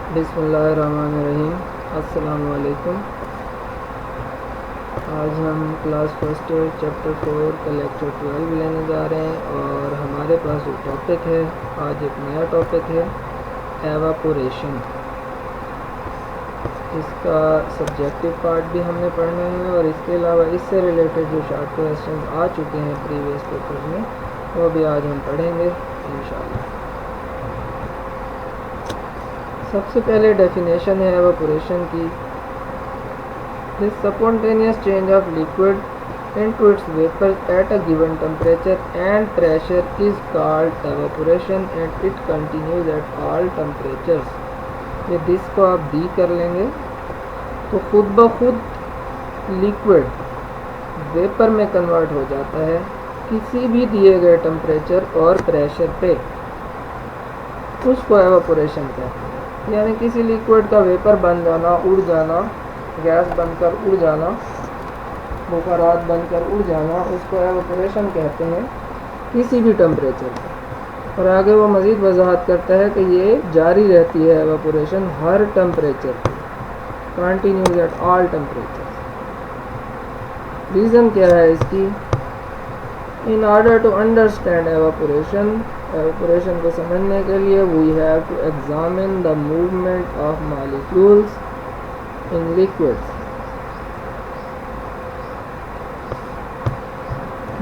बिस्मिल्लाहिर्रहमानिर्रहीम। अस्सलामु अलैकुम। आज हम क्लास फर्स्ट चैप्टर 4 का लेक्चर 12 लेने जा रहे हैं और हमारे पास जो टॉपिक है आज एक नया टॉपिक है एवापोरेशन। इसका सब्जेक्टिव पार्ट भी हमने पढ़ना है और इसके अलावा इससे रिलेटेड जो शॉर्ट क्वेश्चन आ चुके हैं प्रीवियस पेपर्स में वो भी आज हम पढ़ेंगे इंशाल्लाह। सबसे पहले डेफिनेशन है एवापोरेशन की। This spontaneous change of liquid into its vapor at a given temperature and pressure is called evaporation and it continues at all temperatures। ये दिस को आप डी कर लेंगे तो खुद ब खुद लिक्विड वेपर में कन्वर्ट हो जाता है किसी भी दिए गए टेम्परेचर और प्रेशर पे, उसको एवापोरेशन कहते हैं। यानी किसी लिक्विड का वेपर बन जाना, उड़ जाना, गैस बनकर उड़ जाना, बुखारात बनकर उड़ जाना, उसको एवापोरेशन कहते हैं किसी भी टेम्परेचर पर। और आगे वो मज़ीद वजाहत करता है कि ये जारी रहती है एवापोरेशन हर टेम्परेचर पर, continues at all temperature. Reason क्या है इसकी? In order to understand evaporation को समझने के लिए we have to examine the movement of molecules in liquids.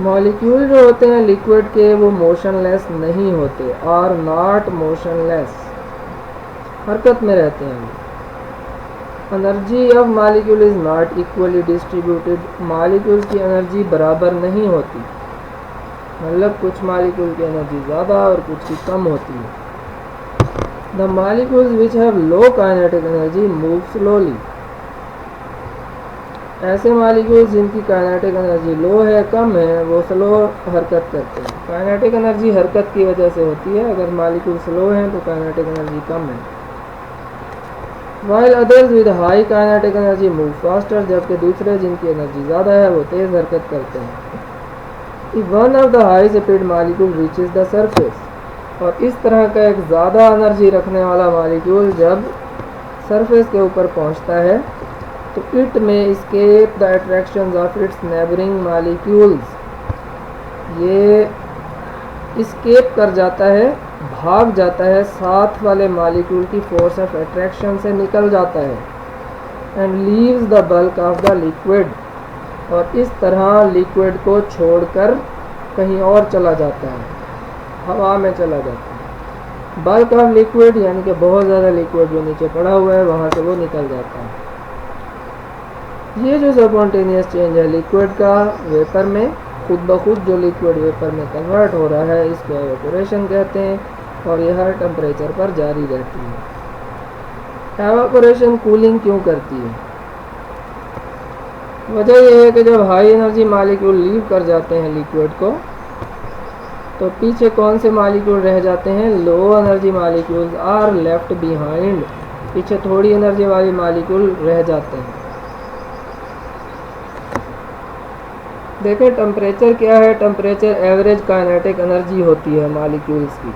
Molecule जो होते हैं लिक्विड के वो मोशनलेस नहीं होते, आर नॉट मोशनलेस, हरकत में रहते हैं। Energy of molecule is not equally distributed. Molecules की एनर्जी बराबर नहीं होती, मतलब कुछ मॉलिक्यूल की एनर्जी ज़्यादा और कुछ की कम होती है। The molecules which have low kinetic energy move slowly. ऐसे मॉलिक्यूल्स जिनकी काइनेटिक एनर्जी लो है, कम है, वो स्लो हरकत करते हैं। काइनेटिक एनर्जी हरकत की वजह से होती है, अगर मॉलिक्यूल स्लो हैं तो काइनेटिक एनर्जी कम है। While others with high kinetic energy move faster, जबकि दूसरे जिनकी एनर्जी ज़्यादा है वो तेज़ हरकत करते हैं। If one of the high speed molecule reaches the surface, और इस तरह का एक ज़्यादा एनर्जी रखने वाला मॉलिक्यूल जब सरफेस के ऊपर पहुंचता है तो इट में escape the attractions of its neighboring molecules, ये escape कर जाता है, भाग जाता है, साथ वाले मॉलिक्यूल की फोर्स ऑफ अट्रैक्शन से निकल जाता है। and leaves the bulk of the liquid, और इस तरह लिक्विड को छोड़कर कहीं और चला जाता है, हवा में चला जाता है। बल्क ऑफ लिक्विड यानी कि बहुत ज़्यादा लिक्विड जो नीचे पड़ा हुआ है वहाँ से वो निकल जाता है। ये जो स्पॉन्टेनियस चेंज है लिक्विड का वेपर में, खुद ब खुद जो लिक्विड वेपर में कन्वर्ट हो रहा है, इसको एवापोरेशन कहते हैं और यह हर टेम्परेचर पर जारी रहती है। एवापोरेशन कूलिंग क्यों करती है? वजह यह है कि जब हाई एनर्जी मॉलिक्यूल लीव कर जाते हैं लिक्विड को तो पीछे कौन से मॉलिक्यूल रह जाते हैं? Low energy molecules are left behind, पीछे थोड़ी एनर्जी वाले मॉलिक्यूल रह जाते हैं। देखें टेम्परेचर क्या है? टेम्परेचर एवरेज काइनेटिक एनर्जी होती है मॉलिक्यूल्स की।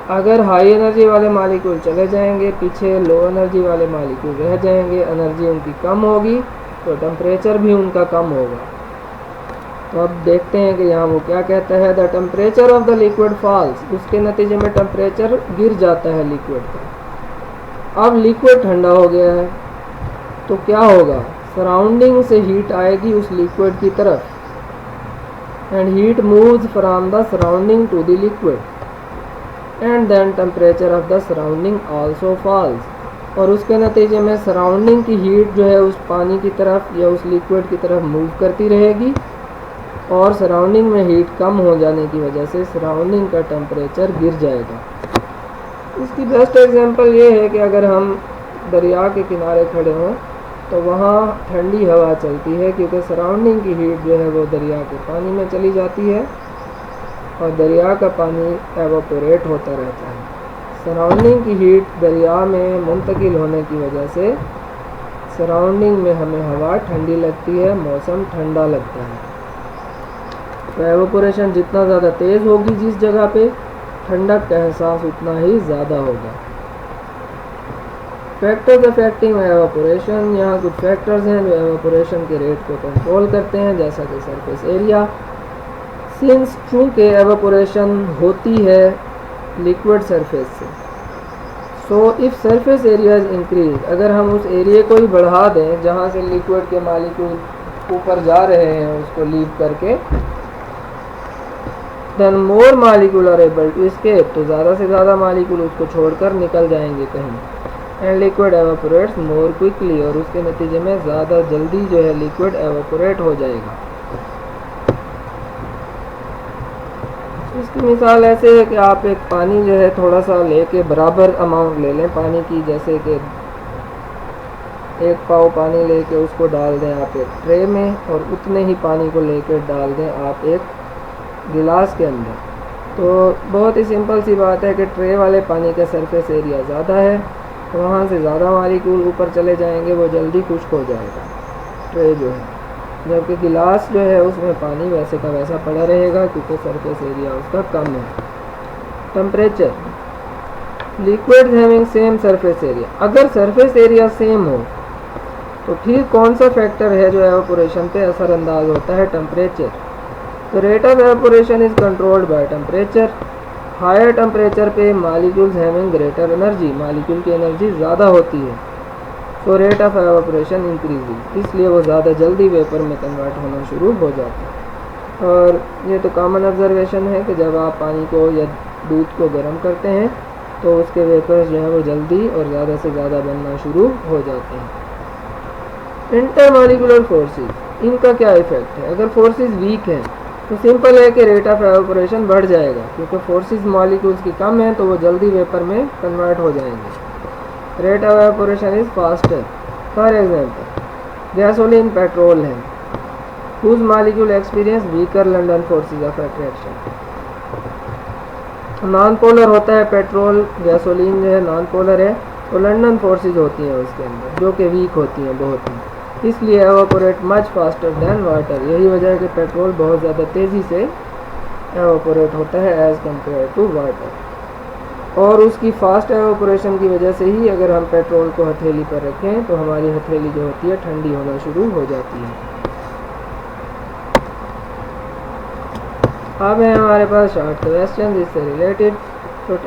अगर हाई एनर्जी वाले मॉलिक्यूल चले जाएंगे, पीछे लो एनर्जी वाले मॉलिक्यूल रह जाएंगे, एनर्जी उनकी कम होगी तो टेम्परेचर भी उनका कम होगा। तो अब देखते हैं कि यहाँ वो क्या कहता है। The temperature of the liquid falls, उसके नतीजे में टेम्परेचर गिर जाता है लिक्विड का। अब लिक्विड ठंडा हो गया है तो क्या होगा? सराउंडिंग से हीट आएगी उस लिक्विड की तरफ and heat moves from the surrounding to the liquid and then temperature of the surrounding also falls, और उसके नतीजे में सराउंडिंग की हीट जो है उस पानी की तरफ या उस लिक्विड की तरफ मूव करती रहेगी और सराउंडिंग में हीट कम हो जाने की वजह से सराउंडिंग का टेम्परेचर गिर जाएगा। इसकी बेस्ट एग्जांपल ये है कि अगर हम दरिया के किनारे खड़े हों तो वहाँ ठंडी हवा चलती है क्योंकि सराउंडिंग की हीट जो है वो दरिया के पानी में चली जाती है और दरिया का पानी एवापोरेट होता रहता है। सराउंडिंग की हीट दरिया में मुंतकिल होने की वजह से सराउंडिंग में हमें हवा ठंडी लगती है, मौसम ठंडा लगता है। तो एवापोरेशन जितना ज़्यादा तेज़ होगी जिस जगह पे, ठंडक का एहसास उतना ही ज़्यादा होगा। फैक्टर्स अफेक्टिंग एवापोरेशन, यहाँ कुछ फैक्टर्स हैं जो एवापोरेशन के रेट को कंट्रोल करते हैं, जैसा कि सरफेस एरिया। सिंस चूँकि एवापोरेशन होती है लिक्विड सरफेस से, so if surface area is increase, अगर हम उस एरिया को ही बढ़ा दें जहाँ से लिक्विड के मालिक्यूल ऊपर जा रहे हैं उसको लीव करके, then more molecule are able to escape, तो ज़्यादा से ज़्यादा मालिक्यूल उसको छोड़कर निकल जाएंगे कहीं। एंड लिक्विड एवापोरेट्स मोर क्विकली, और उसके नतीजे में ज़्यादा जल्दी जो है लिक्विड एवापोरेट हो जाएगा। इसकी मिसाल ऐसे है कि आप एक पानी जो है थोड़ा सा लेके बराबर अमाउंट ले लें पानी की, जैसे कि 1 पाव पानी लेके उसको डाल दें आप एक ट्रे में, और उतने ही पानी को लेकर डाल दें आप एक गिलास के अंदर। तो बहुत ही सिंपल सी बात है कि ट्रे वाले पानी का सरफेस एरिया ज़्यादा है, तो वहाँ से ज़्यादा मालिक्यूल ऊपर चले जाएंगे, वो जल्दी खुश्क हो जाएगा ट्रे जो है, जबकि गिलास जो है उसमें पानी वैसे का वैसा पड़ा रहेगा क्योंकि सरफेस एरिया उसका कम है। Temperature, liquid having same surface area, अगर सरफेस एरिया सेम हो तो फिर कौन सा फैक्टर है जो एवापोरेशन पे असरअंदाज होता है? टेम्परेचर। तो rate of evaporation is controlled by temperature. Higher temperature पे molecules having greater energy, molecule की एनर्जी ज़्यादा होती है, तो रेट ऑफ एवापोरेशन इंक्रीज, इसलिए वो ज़्यादा जल्दी वेपर में कन्वर्ट होना शुरू हो जाता है। और ये तो कॉमन ऑब्जर्वेशन है कि जब आप पानी को या दूध को गर्म करते हैं तो उसके वेपर्स जो है वो जल्दी और ज़्यादा से ज़्यादा बनना शुरू हो जाते हैं। इंटरमॉलिक्यूलर फोर्सेस, इनका क्या इफेक्ट है? अगर फोर्सेस वीक हैं तो सिंपल है कि रेट ऑफ एवापोरेशन बढ़ जाएगा, क्योंकि फोर्सेस मॉलिक्यूल्स की कम है तो वो जल्दी वेपर में कन्वर्ट हो जाएंगे। Rate of evaporation is faster. For example gasoline petrol है, whose molecule experience weaker London forces of attraction. Non polar होता है पेट्रोल, गैसोलीन जो है नॉन पोलर है, तो लंडन फोर्सेस होती हैं उसके अंदर जो कि वीक होती हैं बहुत ही, इसलिए evaporate much faster than water. यही वजह है कि पेट्रोल बहुत ज़्यादा तेज़ी से एवापोरेट होता है एज़ कम्पेयर टू वाटर। और उसकी फास्ट एवापोरेशन की वजह से ही अगर हम पेट्रोल को हथेली पर रखें तो हमारी हथेली जो होती है ठंडी होना शुरू हो जाती है। अब है हमारे पास शॉर्ट क्वेश्चन इससे रिलेटेड। तो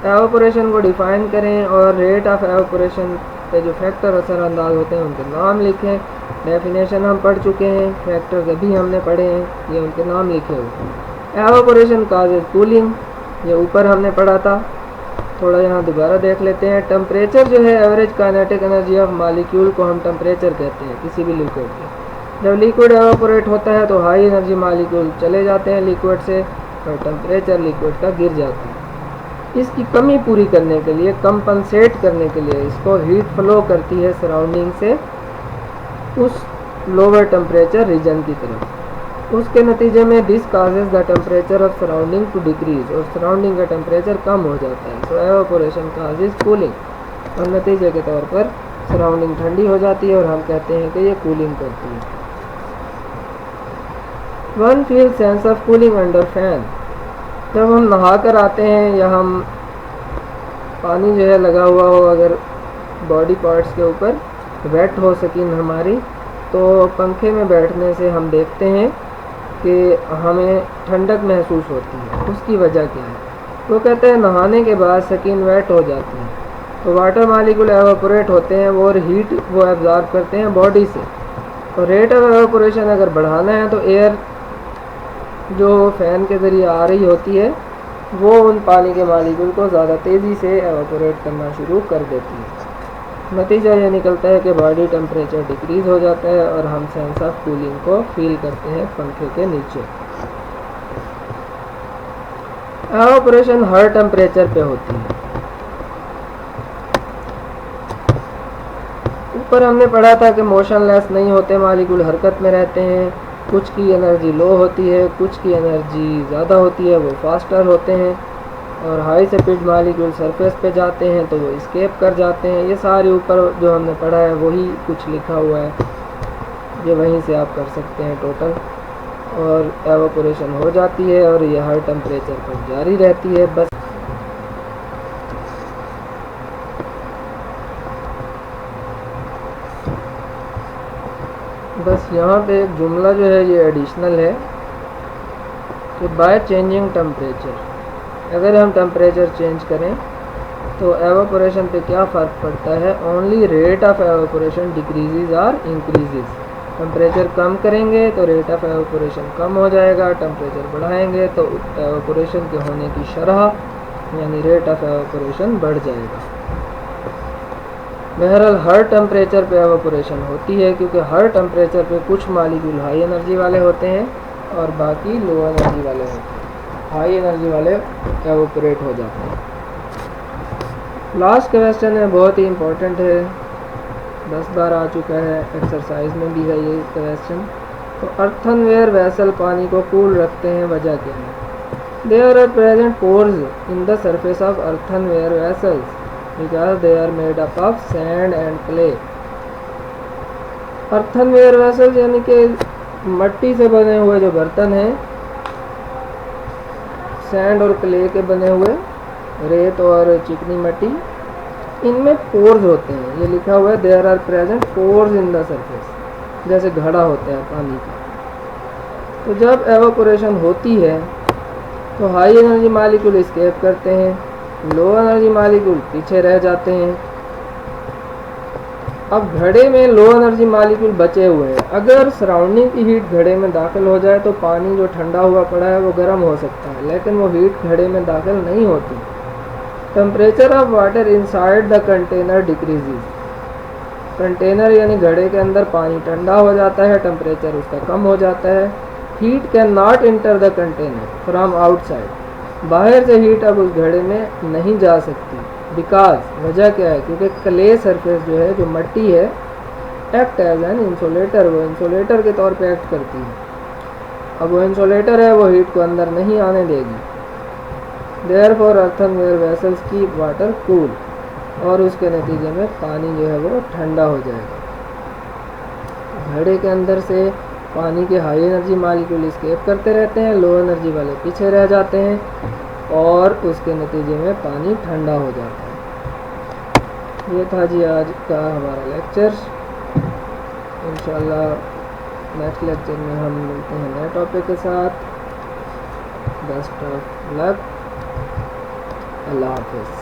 एवापोरेशन को डिफ़ाइन करें और रेट ऑफ एवापोरेशन पे जो फैक्टर असरअंदाज होते हैं उनके नाम लिखें। डेफिनेशन हम पढ़ चुके हैं, फैक्टर्स अभी हमने पढ़े हैं, ये उनके नाम लिखे हुए। एवापोरेशन काजेज कूलिंग, ये ऊपर हमने पढ़ा था, थोड़ा यहाँ दोबारा देख लेते हैं। टेम्परेचर जो है average kinetic energy of molecule को हम टेम्परेचर कहते हैं किसी भी लिक्विड के। जब लिक्विड एवापोरेट होता है तो हाई एनर्जी मॉलिक्यूल चले जाते हैं लिक्विड से और टेम्परेचर लिक्विड का गिर जाता है। इसकी कमी पूरी करने के लिए, कंपनसेट करने के लिए इसको हीट फ्लो करती है सराउंडिंग से उस लोअर टेम्परेचर रीजन की तरफ। उसके नतीजे में this causes the temperature of surrounding to decrease, और सराउंडिंग का टेम्परेचर कम हो जाता है। तो एवापोरेशन काजेज कूलिंग, और नतीजे के तौर पर सराउंडिंग ठंडी हो जाती है और हम कहते हैं कि ये कूलिंग करती है। One feel sense of cooling under fan, जब हम नहा कर आते हैं या हम पानी जो है लगा हुआ हो अगर बॉडी पार्ट्स के ऊपर वेट हो स्किन हमारी, तो पंखे में बैठने से हम देखते हैं कि हमें ठंडक महसूस होती है। उसकी वजह क्या है? वो कहते हैं नहाने के बाद स्किन वेट हो जाती है तो वाटर मॉलिक्यूल एवापोरेट होते हैं वो, और हीट वो एब्जॉर्ब करते हैं बॉडी से। और रेट ऑफ एवापोरेशन अगर बढ़ाना है तो एयर जो फ़ैन के ज़रिए आ रही होती है वो उन पानी के मॉलिक्यूल को ज़्यादा तेज़ी से एवापोरेट करना शुरू कर देती है। नतीजा ये निकलता है कि बॉडी टेम्परेचर डिक्रीज़ हो जाता है और हम सेंस ऑफ कूलिंग को फील करते हैं पंखे के नीचे। एवापोरेशन हर टेम्परेचर पे होती है। ऊपर हमने पढ़ा था कि मोशनलेस नहीं होते मॉलिक्यूल, हरकत में रहते हैं। कुछ की एनर्जी लो होती है, कुछ की एनर्जी ज़्यादा होती है, वो फास्टर होते हैं। और हाई स्पीड मॉलिक्यूल सरफेस पे जाते हैं तो वो एस्केप कर जाते हैं। ये सारे ऊपर जो हमने पढ़ा है वही कुछ लिखा हुआ है, ये वहीं से आप कर सकते हैं टोटल। और एवापोरेशन हो जाती है और ये हर टेम्परेचर पर जारी रहती है। बस बस यहाँ पे एक जुमला जो है ये एडिशनल है कि बाय चेंजिंग टेम्परेचर, अगर हम टेम्परेचर चेंज करें तो एवापोरेशन पे क्या फ़र्क पड़ता है। Only rate of evaporation decreases और इंक्रीजेज। टेम्परेचर कम करेंगे तो रेट ऑफ एवापोरेशन कम हो जाएगा, टेम्परेचर बढ़ाएंगे तो एवापोरेशन के होने की शरह यानी रेट ऑफ एवापोरेशन बढ़ जाएगा। बहरहाल हर टेम्परेचर पे एवापोरेशन होती है क्योंकि हर टेम्परेचर पे कुछ मालिक्यूल हाई एनर्जी वाले होते हैं और बाकी लो एनर्जी वाले होते हैं। हाई एनर्जी वाले एवापोरेट हो जाते हैं। लास्ट क्वेश्चन है, बहुत ही इम्पोर्टेंट है, 10 बार आ चुका है, एक्सरसाइज में भी है ये क्वेश्चन। तो अर्थनवेयर वेसल पानी को कूल रखते हैं, वजह क्या है। There are present pores in the surface of earthenware vessels because they are made up of sand and clay. Earthenware vessels यानी कि मट्टी से बने हुए जो बर्तन हैं, सैंड और क्ले के बने हुए, रेत और चिकनी मट्टी, इनमें पोर्स होते हैं। ये लिखा हुआ है there are present pores in the surface, जैसे घड़ा होता है पानी का। तो जब एवापोरेशन होती है तो हाई एनर्जी मालिक्यूल एस्केप करते हैं, लो एनर्जी मालिक्यूल पीछे रह जाते हैं। अब घड़े में लो एनर्जी मालिक्यूल बचे हुए हैं, अगर सराउंडिंग की हीट घड़े में दाखिल हो जाए तो पानी जो ठंडा हुआ पड़ा है वो गर्म हो सकता है, लेकिन वो हीट घड़े में दाखिल नहीं होती। Temperature of water inside the container decreases. Container यानी घड़े के अंदर पानी ठंडा हो जाता है, टेम्परेचर उसका कम हो जाता है। Heat can not enter the container from outside. बाहर से हीट अब उस घड़े में नहीं जा सकती। बिकॉज, वजह क्या है, क्योंकि क्ले सरफेस जो है, जो मट्टी है, एक्ट एज एन इंसुलेटर, वो इंसुलेटर के तौर पे एक्ट करती है। अब वो इंसुलेटर है, वो हीट को अंदर नहीं आने देगी। Therefore earthenware vessels keep water cool, और उसके नतीजे में पानी जो है वो ठंडा हो जाएगा। घड़े के अंदर से पानी के हाई एनर्जी मालिक्यूल एस्केप करते रहते हैं, लो एनर्जी वाले पीछे रह जाते हैं और उसके नतीजे में पानी ठंडा हो जाता है। ये था जी आज का हमारा लेक्चर। इंशाल्लाह नेक्स्ट लेक्चर में हम मिलते हैं नए टॉपिक के साथ। Best of luck. अल्लाह हाफिज़।